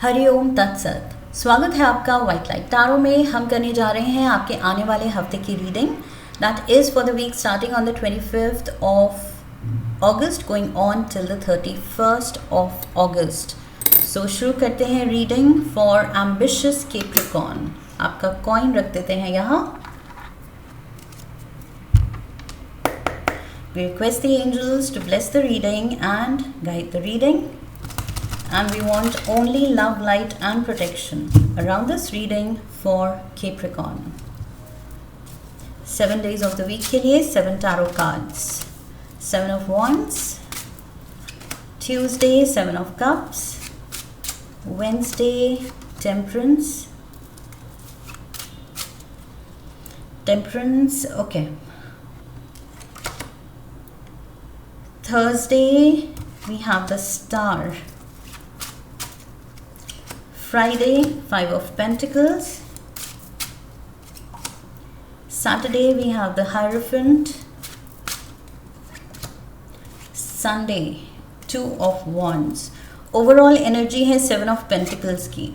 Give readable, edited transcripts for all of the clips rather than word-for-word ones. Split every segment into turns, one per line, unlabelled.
हरिओम तत्सत। स्वागत है आपका व्हाइट लाइट टैरो में। हम करने जा रहे हैं आपके आने वाले हफ्ते की reading that is for the week starting on the 25th of August going on till the 31st of August. So शुरू करते हैं रीडिंग फॉर एम्बिशियस कैप्रिकॉर्न। आपका कॉइन रख देते हैं यहाँ। We request the angels to bless the reading and guide the reading. And we want only love, light and protection around this reading for Capricorn. 7 days of the week के लिए 7 tarot cards. 7 of Wands, Tuesday 7 of Cups, Wednesday Temperance, okay. Thursday we have the Star. Friday 5 of Pentacles. Saturday we have the Hierophant. Sunday 2 of Wands. Overall energy है 7 of Pentacles की.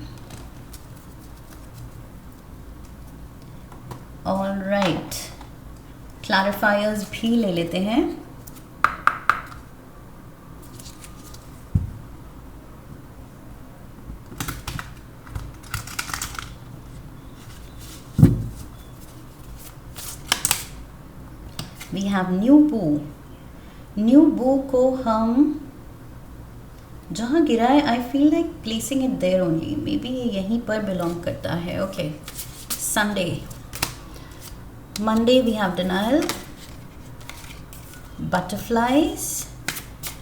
All right. Clarifiers भी ले लेते हैं. We have new बू को हम जहाँ गिराए I feel like placing it there only, may be ये यहीं पर बिलोंग करता है. Okay. Sunday, Monday we have denial, butterflies.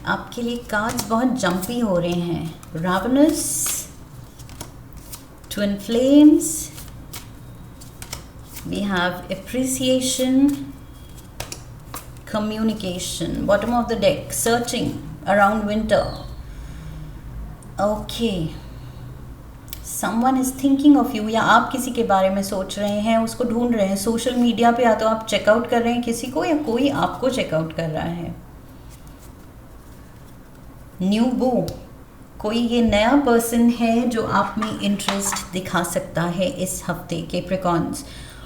आपके लिए कार्ड्स बहुत जंपी हो रहे हैं. Ravens, twin flames, we have appreciation, communication. Bottom of the deck, searching around winter. Okay, someone is thinking of you, या आप किसी के बारे में सोच रहे हैं, उसको ढूंढ रहे हैं सोशल मीडिया पे, या तो आप चेकआउट कर रहे हैं किसी को या कोई आपको चेकआउट कर रहा है. न्यू बू, कोई ये नया पर्सन है जो आप में इंटरेस्ट दिखा सकता है इस हफ्ते. Capricorns,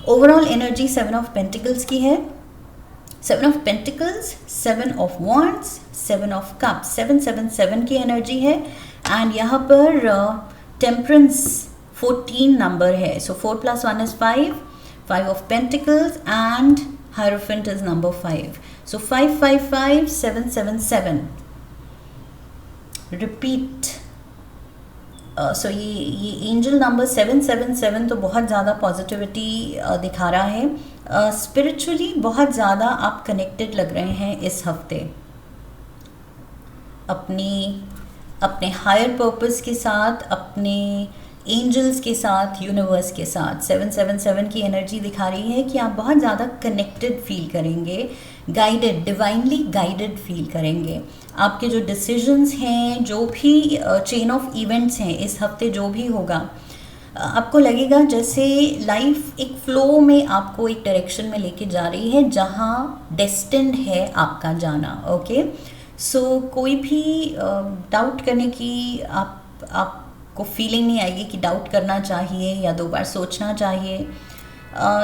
overall energy 7 of pentacles की है. 7 of Pentacles, 7 of Wands, 7 of Cups, 777 की एनर्जी है. एंड यहाँ पर Temperance 14 नंबर है. सो 4 + 1 is 5. 5 of Pentacles and Hierophant is number 5. So 555 777. Repeat. सो ये एंजल नंबर 777 तो बहुत ज़्यादा पॉजिटिविटी दिखा रहा है. स्पिरिचुअली बहुत ज़्यादा आप कनेक्टेड लग रहे हैं इस हफ्ते अपने हायर पर्पस के साथ, अपने एंजल्स के साथ, यूनिवर्स के साथ. 777 की एनर्जी दिखा रही है कि आप बहुत ज़्यादा कनेक्टेड फील करेंगे, गाइडेड, डिवाइनली गाइडेड फील करेंगे. आपके जो डिसीजंस हैं, जो भी चेन ऑफ इवेंट्स हैं इस हफ्ते, जो भी होगा, आपको लगेगा जैसे लाइफ एक फ्लो में आपको एक डायरेक्शन में लेके जा रही है जहाँ डेस्टिन्ड है आपका जाना. ओके. सो कोई भी डाउट करने की आपको फीलिंग नहीं आएगी कि डाउट करना चाहिए या 2 बार सोचना चाहिए.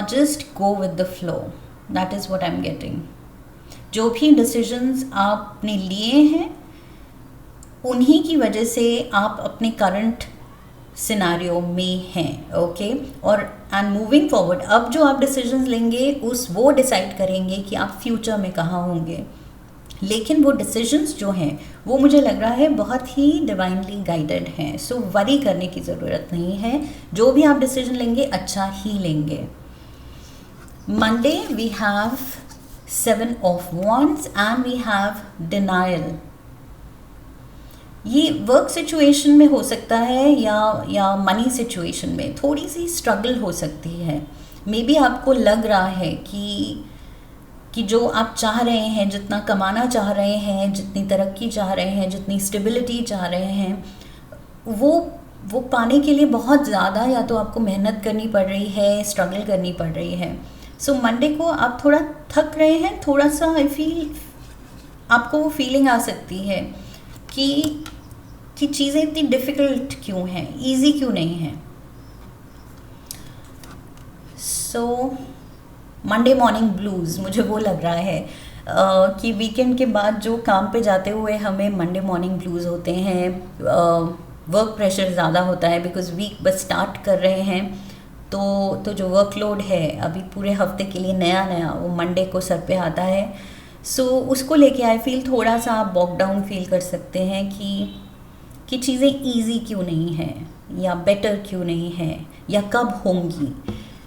Just go with the flow. That is what I am getting. जो भी डिसीजंस आपने लिए हैं उन्हीं की वजह से आप अपने करंट सिनारियो में हैं. ओके. और एंड मूविंग फॉरवर्ड, अब जो आप डिसीजंस लेंगे वो डिसाइड करेंगे कि आप फ्यूचर में कहाँ होंगे. लेकिन वो डिसीजंस जो हैं वो मुझे लग रहा है बहुत ही डिवाइनली गाइडेड हैं. सो वरी करने की ज़रूरत नहीं है. जो भी आप डिसीजन लेंगे अच्छा ही लेंगे. Monday we have 7 of Wands and we have denial. ये वर्क सिचुएशन में हो सकता है या मनी सिचुएशन में थोड़ी सी स्ट्रगल हो सकती है. मे बी आपको लग रहा है कि जो आप चाह रहे हैं, जितना कमाना चाह रहे हैं, जितनी तरक्की चाह रहे हैं, जितनी स्टेबिलिटी चाह रहे हैं, वो पाने के लिए बहुत ज़्यादा या तो आपको मेहनत करनी पड़ रही है, स्ट्रगल करनी पड़ रही है. सो मंडे को आप थोड़ा थक रहे हैं, थोड़ा सा आई फील आपको वो फीलिंग आ सकती है कि कि चीज़ें इतनी डिफ़िकल्ट क्यों हैं, इजी क्यों नहीं हैं। सो मंडे मॉर्निंग ब्लूज़ मुझे वो लग रहा है कि वीकेंड के बाद जो काम पे जाते हुए हमें मंडे मॉर्निंग ब्लूज़ होते हैं, वर्क प्रेशर ज़्यादा होता है बिकॉज़ वीक बस स्टार्ट कर रहे हैं, तो जो वर्कलोड है अभी पूरे हफ्ते के लिए नया नया वो मंडे को सर पे आता है। सो उसको लेके आई फील थोड़ा सा आप बॉक डाउन फील कर सकते हैं कि चीज़ें इजी क्यों नहीं हैं, या बेटर क्यों नहीं हैं, या कब होंगी।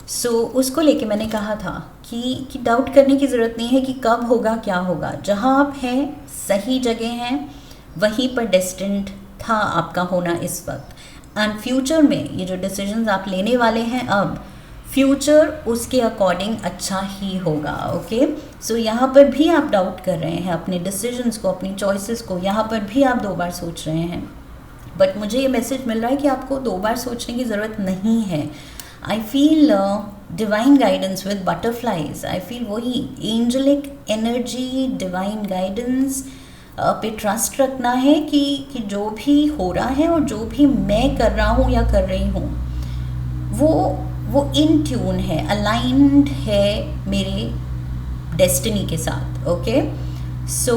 सो उसको लेके मैंने कहा था कि डाउट करने की ज़रूरत नहीं है कि कब होगा क्या होगा। जहाँ आप हैं सही जगह हैं, वहीं पर डेस्टिन्ड था आपका होना इस वक्त। एंड फ्यूचर में ये जो डिसीजंस आप लेने वाले हैं अब, फ्यूचर उसके अकॉर्डिंग अच्छा ही होगा। ओके, सो यहाँ पर भी आप डाउट कर रहे हैं अपने डिसीजंस को, अपनी चॉइसेस को, यहाँ पर भी आप 2 बार सोच रहे हैं। बट मुझे ये मैसेज मिल रहा है कि आपको 2 बार सोचने की ज़रूरत नहीं है। I feel divine guidance with butterflies, I feel वही एंजलिक एनर्जी, डिवाइन गाइडेंस पे ट्रस्ट रखना है कि जो भी हो रहा है और जो भी मैं कर रहा हूँ या कर रही हूँ वो इन ट्यून है, अलाइंड है मेरे डेस्टिनी के साथ। ओके, सो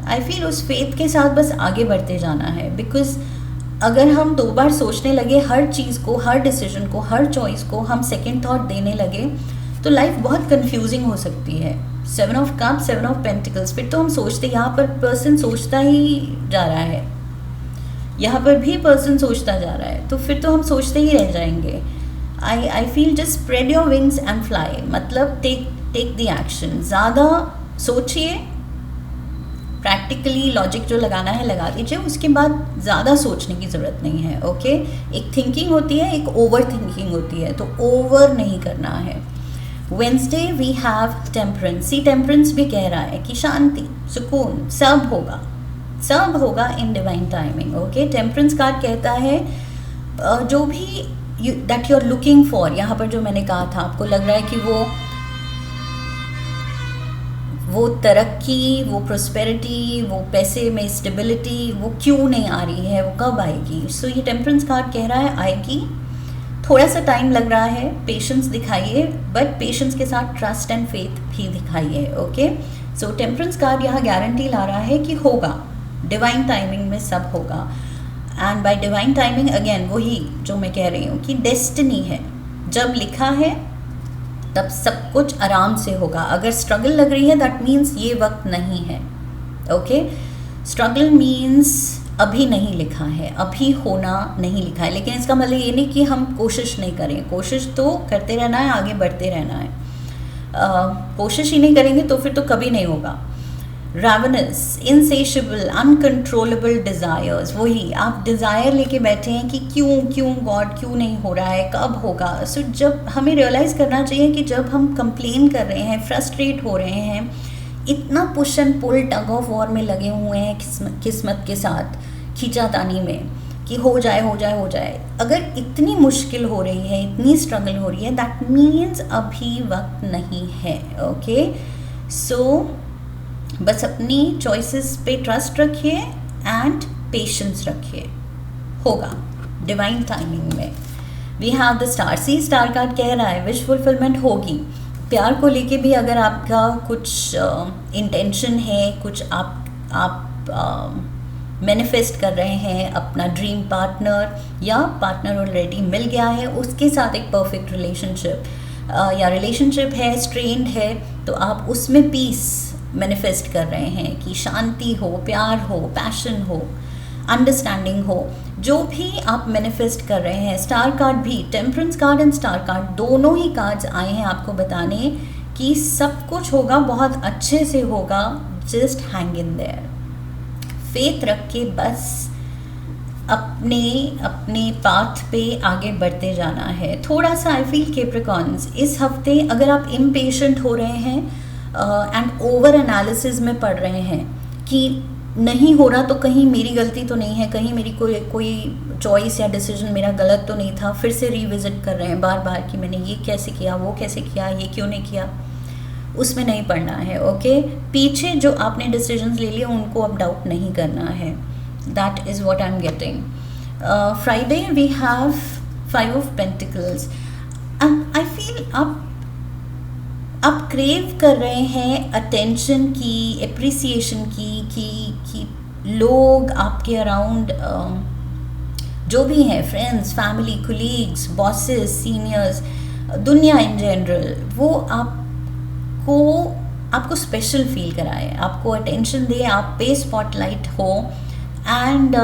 आई फील उस फेथ के साथ बस आगे बढ़ते जाना है। बिकॉज अगर हम 2 बार सोचने लगे हर चीज़ को, हर डिसीजन को, हर चॉइस को हम सेकेंड थॉट देने लगे तो लाइफ बहुत कंफ्यूजिंग हो सकती है। 7 ऑफ कप्स, 7 ऑफ पेंटिकल्स, फिर तो हम सोचते, यहाँ पर पर्सन सोचता ही जा रहा है, यहाँ पर भी पर्सन सोचता जा रहा है, तो फिर तो हम सोचते ही रह जाएंगे। I feel just spread your wings and fly, मतलब टेक द एक्शन। ज़्यादा सोचिए, प्रैक्टिकली लॉजिक जो लगाना है लगा दीजिए, उसके बाद ज़्यादा सोचने की ज़रूरत नहीं है। ओके, एक थिंकिंग होती है, एक ओवर थिंकिंग होती है, तो ओवर नहीं करना है। Wednesday we have temperance. See temperance भी कह रहा है कि शांति, सुकून, सब होगा in divine timing. Okay, temperance card कहता है जो भी that you are looking for, यहाँ पर जो मैंने कहा था, आपको लग रहा है कि वो तरक्की, वो प्रोस्पेरिटी, वो पैसे में स्टेबिलिटी, वो क्यों नहीं आ रही है, वो कब आएगी। सो ये टेम्परेंस कार्ड कह रहा है आएगी, थोड़ा सा टाइम लग रहा है, पेशेंस दिखाइए, बट पेशेंस के साथ ट्रस्ट एंड फेथ भी दिखाइए। ओके, सो टेम्परेंस कार्ड यहाँ गारंटी ला रहा है कि होगा, डिवाइन टाइमिंग में सब होगा। And bye divine timing again वही जो मैं कह रही हूँ कि डेस्टिनी है, जब लिखा है तब सब कुछ आराम से होगा। अगर स्ट्रगल लग रही है दैट मीन्स ये वक्त नहीं है। ओके, स्ट्रगल मीन्स अभी नहीं लिखा है, अभी होना नहीं लिखा है, लेकिन इसका मतलब ये नहीं कि हम कोशिश नहीं करें, कोशिश तो करते रहना है, आगे बढ़ते रहना है। कोशिश ही नहीं करेंगे तो फिर तो कभी नहीं होगा। रावनस, इनसेशेबल, अनकंट्रोलेबल डिज़ायर्स, वही आप डिज़ायर लेके बैठे हैं कि क्यों गॉड क्यों नहीं हो रहा है, कब होगा। सो जब हमें रियलाइज़ करना चाहिए कि जब हम कंप्लेन कर रहे हैं, फ्रस्ट्रेट हो रहे हैं, इतना push and pull, tug of war में लगे हुए हैं किस्मत के साथ, खींचातानी में कि हो जाए, अगर इतनी मुश्किल हो रही है, इतनी स्ट्रगल हो रही है, दैट मीन्स अभी वक्त नहीं है। ओके, सो बस अपनी चॉइसेस पे ट्रस्ट रखिए एंड पेशेंस रखिए, होगा डिवाइन टाइमिंग में। We have the star. See star card कह रहा है विश फुलफिलमेंट होगी। प्यार को लेके भी अगर आपका कुछ इंटेंशन है, कुछ आप मैनिफेस्ट कर रहे हैं अपना ड्रीम पार्टनर, या पार्टनर ऑलरेडी मिल गया है, उसके साथ एक परफेक्ट रिलेशनशिप या रिलेशनशिप है, स्ट्रेंड है, तो आप उसमें पीस मैनिफेस्ट कर रहे हैं कि शांति हो, प्यार हो, पैशन हो, अंडरस्टैंडिंग हो, जो भी आप मैनिफेस्ट कर रहे हैं। स्टार कार्ड भी, temperance card and star card दोनों ही कार्ड्स आए हैं आपको बताने कि सब कुछ होगा, बहुत अच्छे से होगा, just hang in there, faith रख के बस अपने पाथ पे आगे बढ़ते जाना है। थोड़ा सा आई फील कैप्रिकॉर्न्स इस हफ्ते अगर आप इम्पेशेंट हो रहे हैं एंड ओवर एनालिसिस में पढ़ रहे हैं कि नहीं हो रहा तो कहीं मेरी गलती तो नहीं है, कहीं मेरी कोई चॉइस या डिसीजन मेरा गलत तो नहीं था, फिर से रिविजिट कर रहे हैं बार बार कि मैंने ये कैसे किया, वो कैसे किया, ये क्यों नहीं किया, उसमें नहीं पढ़ना है। ओके, पीछे जो आपने डिसीजंस ले लिए उनको अब डाउट नहीं करना है। That is what I'm getting. Friday we have 5 of Pentacles. I feel आप क्रेव कर रहे हैं अटेंशन की, एप्रिसिएशन की, कि लोग आपके अराउंड जो भी हैं, friends, family, colleagues, bosses, seniors, दुनिया इन जनरल, वो आपको स्पेशल फील कराए, आपको अटेंशन दे, आप पे स्पॉटलाइट हो, and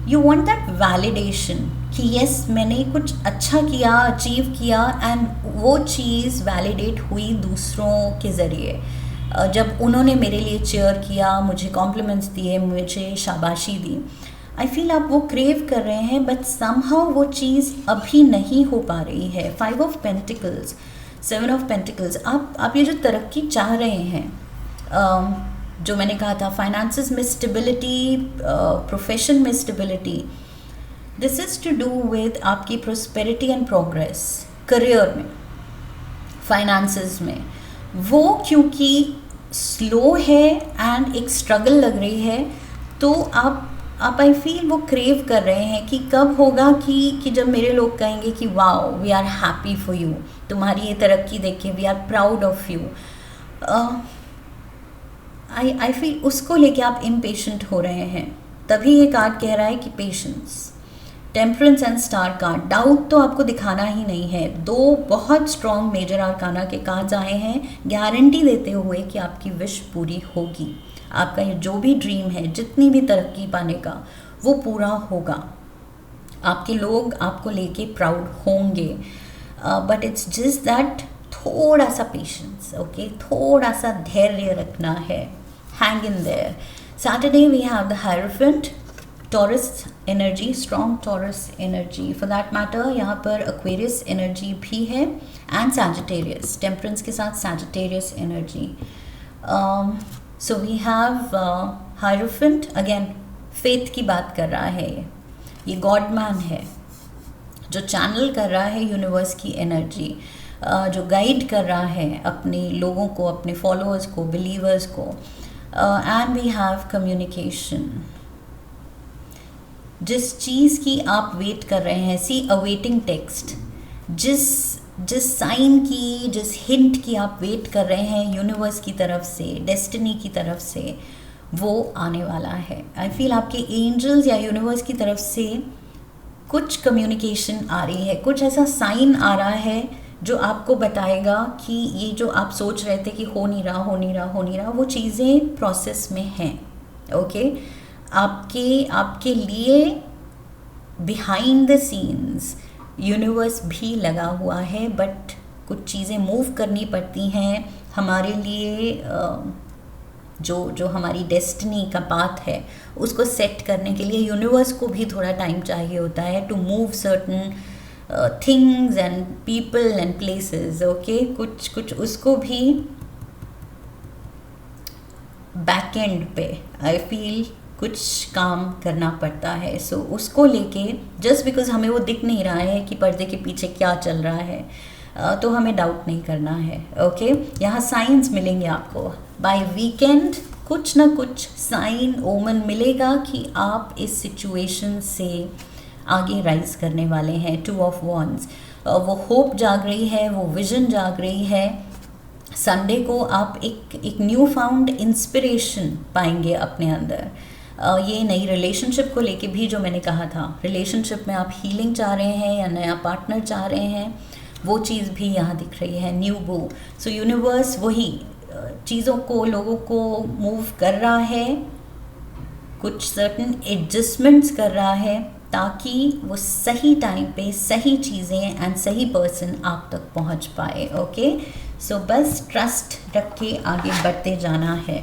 you want that validation कि यस मैंने कुछ अच्छा किया, अचीव किया, एंड वो चीज़ वैलिडेट हुई दूसरों के ज़रिए। जब उन्होंने मेरे लिए चीयर किया, मुझे कॉम्प्लीमेंट्स दिए, मुझे शाबाशी दी, आई फील आप वो क्रेव कर रहे हैं, बट समहाउ वो चीज़ अभी नहीं हो पा रही है। 5 of Pentacles, 7 of Pentacles, आप ये जो तरक्की चाह रहे हैं, जो मैंने कहा था फाइनेंसेस में स्टेबिलिटी, प्रोफेशन में stability, this is to do with आपकी प्रोस्पेरिटी एंड प्रोग्रेस, करियर में, फाइनेंसेस में। वो क्योंकि स्लो है एंड एक स्ट्रगल लग रही है, तो आप आई फील वो क्रेव कर रहे हैं कि कब होगा कि जब मेरे लोग कहेंगे कि wow we are happy for you, तुम्हारी ये तरक्की देख के we are proud of you. I feel उसको लेके आप इम्पेशेंट हो रहे हैं, तभी ये कार्ड कह रहा है कि patience. Temperance and star card, doubt तो आपको दिखाना ही नहीं है। 2 बहुत स्ट्रॉन्ग मेजर आर्काना के कार्ड्स आए हैं, गारंटी देते हुए कि आपकी विश पूरी होगी, आपका ये जो भी ड्रीम है, जितनी भी तरक्की पाने का, वो पूरा होगा, आपके लोग आपको लेके प्राउड होंगे, बट इट्स जस्ट दैट थोड़ा सा पेशेंस, ओके, थोड़ा सा धैर्य रखना है, hang in there. Saturday we have the hierophant, Taurus energy, strong Taurus energy, for that matter यहाँ पर एक्वेरियस एनर्जी भी है, एंड सैजिटेरियस, टेम्परेंस के साथ Sagittarius energy. So we have hierophant, again faith की बात कर रहा है, ये गॉड मैन है जो चैनल कर रहा है यूनिवर्स की एनर्जी, जो गाइड कर रहा है अपने लोगों को, अपने फॉलोअर्स को, बिलीवर्स को, एंड वी हैव कम्युनिकेशन, जिस चीज़ की आप वेट कर रहे हैं, सी अवेटिंग टेक्स्ट, जिस साइन की, जिस हिंट की आप वेट कर रहे हैं यूनिवर्स की तरफ से, डेस्टिनी की तरफ से, वो आने वाला है। आई फील आपके एंजल्स या यूनिवर्स की तरफ से कुछ कम्युनिकेशन आ रही है, कुछ ऐसा साइन आ रहा है जो आपको बताएगा कि ये जो आप सोच रहे थे कि हो नहीं रहा, वो चीज़ें प्रोसेस में हैं, ओके। आपके लिए बिहाइंड द सीन्स यूनिवर्स भी लगा हुआ है, बट कुछ चीज़ें मूव करनी पड़ती हैं हमारे लिए, जो हमारी डेस्टिनी का पाथ है उसको सेट करने के लिए यूनिवर्स को भी थोड़ा टाइम चाहिए होता है to move certain things and people and places, okay. कुछ उसको भी बैक एंड पे आई फील कुछ काम करना पड़ता है। सो उसको लेके जस्ट बिकॉज हमें वो दिख नहीं रहा है कि पर्दे के पीछे क्या चल रहा है, तो हमें डाउट नहीं करना है, ओके। यहाँ साइंस मिलेंगे आपको बाय वीकेंड, कुछ ना कुछ साइन ओमन मिलेगा कि आप इस सिचुएशन से आगे राइज करने वाले हैं। 2 of Wands, वो होप जाग रही है, वो विजन जाग रही है। संडे को आप एक न्यू फाउंड इंस्पिरेशन पाएंगे अपने अंदर। ये नई रिलेशनशिप को लेके भी जो मैंने कहा था, रिलेशनशिप में आप हीलिंग चाह रहे हैं या नया पार्टनर चाह रहे हैं, वो चीज़ भी यहाँ दिख रही है, न्यू बू। सो यूनिवर्स वही चीज़ों को, लोगों को मूव कर रहा है, कुछ सर्टन एडजस्टमेंट्स कर रहा है ताकि वो सही टाइम पे सही चीज़ें एंड सही पर्सन आप तक पहुँच पाए, ओके। सो बस ट्रस्ट रख के आगे बढ़ते जाना है।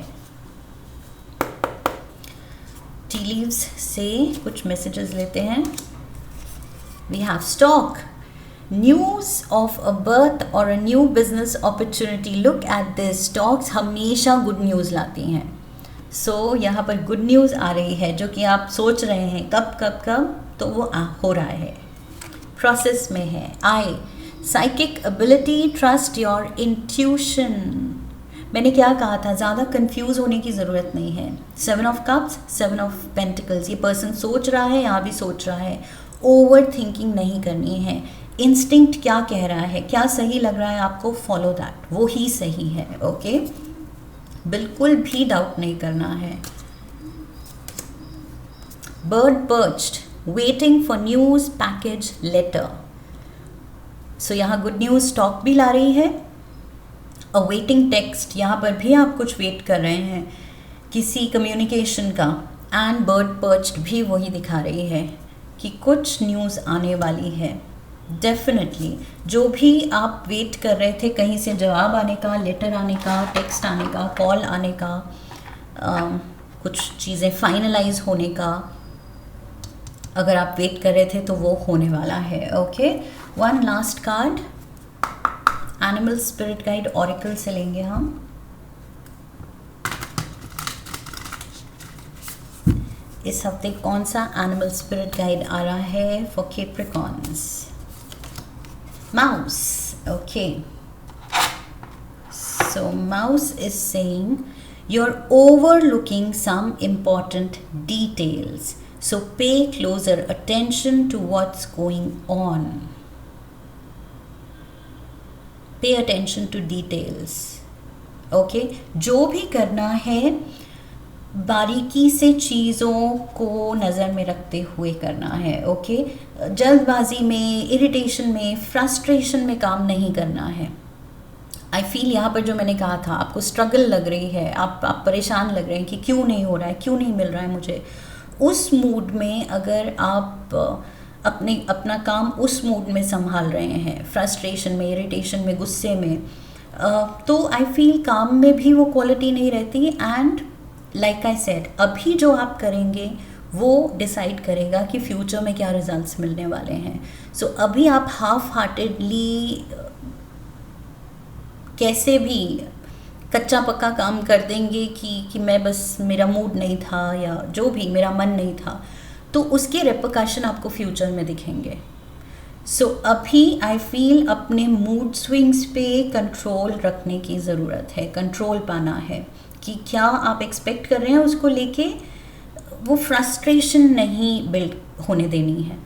टी लीव्स से कुछ मैसेजेस लेते हैं। We have stork, news of a birth और a new business opportunity. Look at this, storks हमेशा गुड न्यूज़ लाती हैं। सो यहाँ पर गुड न्यूज़ आ रही है जो कि आप सोच रहे हैं कब, तो वो हो रहा है, प्रोसेस में है। Eye, psychic ability, trust your intuition, मैंने क्या कहा था, ज़्यादा कंफ्यूज होने की ज़रूरत नहीं है। 7 ऑफ कप्स, 7 ऑफ पेंटिकल्स, ये पर्सन सोच रहा है, यहाँ भी सोच रहा है। ओवर थिंकिंग नहीं करनी है। इंस्टिंक्ट क्या कह रहा है, क्या सही लग रहा है आपको, फॉलो दैट, वो ही सही है। ओके, बिल्कुल भी डाउट नहीं करना है। Bird perched, waiting for news, package, letter. So यहाँ गुड न्यूज़ स्टॉक भी ला रही है। अवेटिंग टेक्स्ट, यहाँ पर भी आप कुछ वेट कर रहे हैं किसी कम्युनिकेशन का। एंड बर्ड पर्च्ड भी वही दिखा रही है कि कुछ न्यूज़ आने वाली है। डेफिनेटली जो भी आप वेट कर रहे थे, कहीं से जवाब आने का, लेटर आने का, टेक्स्ट आने का, कॉल आने का, कुछ चीज़ें फाइनलाइज होने का, अगर आप वेट कर रहे थे तो वो होने वाला है। Okay, one last card animal spirit guide oracle से लेंगे हम। इस हफ्ते कौन सा एनिमल स्पिरिट गाइड आ रहा है for Capricorns? Mouse. Okay, so mouse is saying you're overlooking some important details, so pay closer attention to what's going on. Pay attention to details. Okay, जो भी करना है बारीकी से चीज़ों को नज़र में रखते हुए करना है। ओके, जल्दबाजी में, इरिटेशन में, फ्रस्ट्रेशन में काम नहीं करना है। आई फील यहाँ पर जो मैंने कहा था, आपको स्ट्रगल लग रही है, आप परेशान लग रहे हैं कि क्यों नहीं हो रहा है, क्यों नहीं मिल रहा है मुझे, उस मूड में अगर आप अपना काम उस मूड में संभाल रहे हैं, फ्रस्ट्रेशन में, इरिटेशन में, गुस्से में, तो आई फील काम में भी वो क्वालिटी नहीं रहती। एंड लाइक आई सेड, अभी जो आप करेंगे वो डिसाइड करेगा कि फ्यूचर में क्या रिजल्ट्स मिलने वाले हैं। सो अभी आप हाफ हार्टेडली कैसे भी कच्चा पक्का काम कर देंगे कि मैं बस, मेरा मूड नहीं था या जो भी, मेरा मन नहीं था, तो उसके रेपरकशन आपको फ्यूचर में दिखेंगे। सो अभी आई फील अपने मूड स्विंग्स पे कंट्रोल रखने की ज़रूरत है, कंट्रोल पाना है कि क्या आप एक्सपेक्ट कर रहे हैं उसको लेके, वो फ्रस्ट्रेशन नहीं बिल्ड होने देनी है।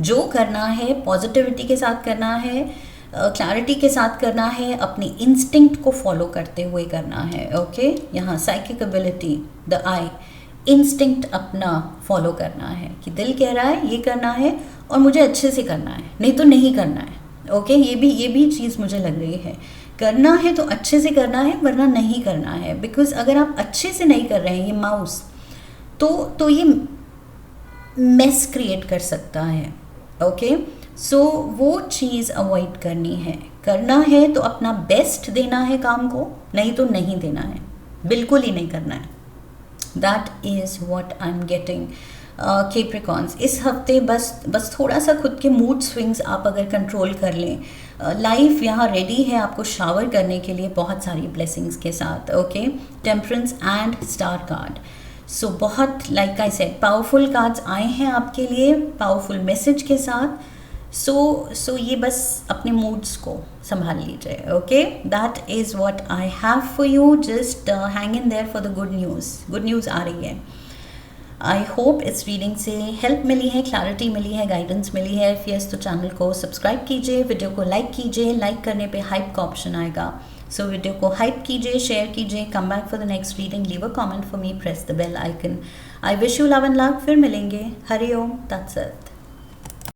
जो करना है पॉजिटिविटी के साथ करना है, क्लैरिटी के साथ करना है, अपनी इंस्टिंक्ट को फॉलो करते हुए करना है। ओके, यहाँ psychic ability, the I, instinct अपना फॉलो करना है कि दिल कह रहा है ये करना है और मुझे अच्छे से करना है, नहीं तो नहीं करना है। ओके, ये भी चीज़ मुझे लग रही है, करना है तो अच्छे से करना है, वरना नहीं करना है। बिकॉज अगर आप अच्छे से नहीं कर रहे हैं, ये माउस तो ये मेस क्रिएट कर सकता है। ओके, सो वो चीज़ अवॉइड करनी है। करना है तो अपना बेस्ट देना है काम को, नहीं तो नहीं देना है, बिल्कुल ही नहीं करना है। That is what I am getting. Capricorns, इस हफ्ते बस थोड़ा सा खुद के मूड स्विंग्स आप अगर कंट्रोल कर लें, लाइफ यहाँ रेडी है आपको शावर करने के लिए बहुत सारी ब्लेसिंग्स के साथ। Okay, temperance and star card. So बहुत, like I said, powerful cards आए हैं आपके लिए, पावरफुल मैसेज के साथ। सो ये बस अपने मूड्स को संभाल लीजिए। Okay, that is what I have for you. Just hang in there for the good news. Good news आ रही है। आई होप इस रीडिंग से हेल्प मिली है, क्लैरिटी मिली है, गाइडेंस मिली है। इफ यस तो चैनल को सब्सक्राइब कीजिए, वीडियो को लाइक कीजिए, लाइक करने पे हाइप का ऑप्शन आएगा। सो वीडियो को हाइप कीजिए, शेयर कीजिए, come back for the next reading, leave a comment for me, press the bell icon. I wish you love and luck. फिर मिलेंगे। हरि ओम तत्सत।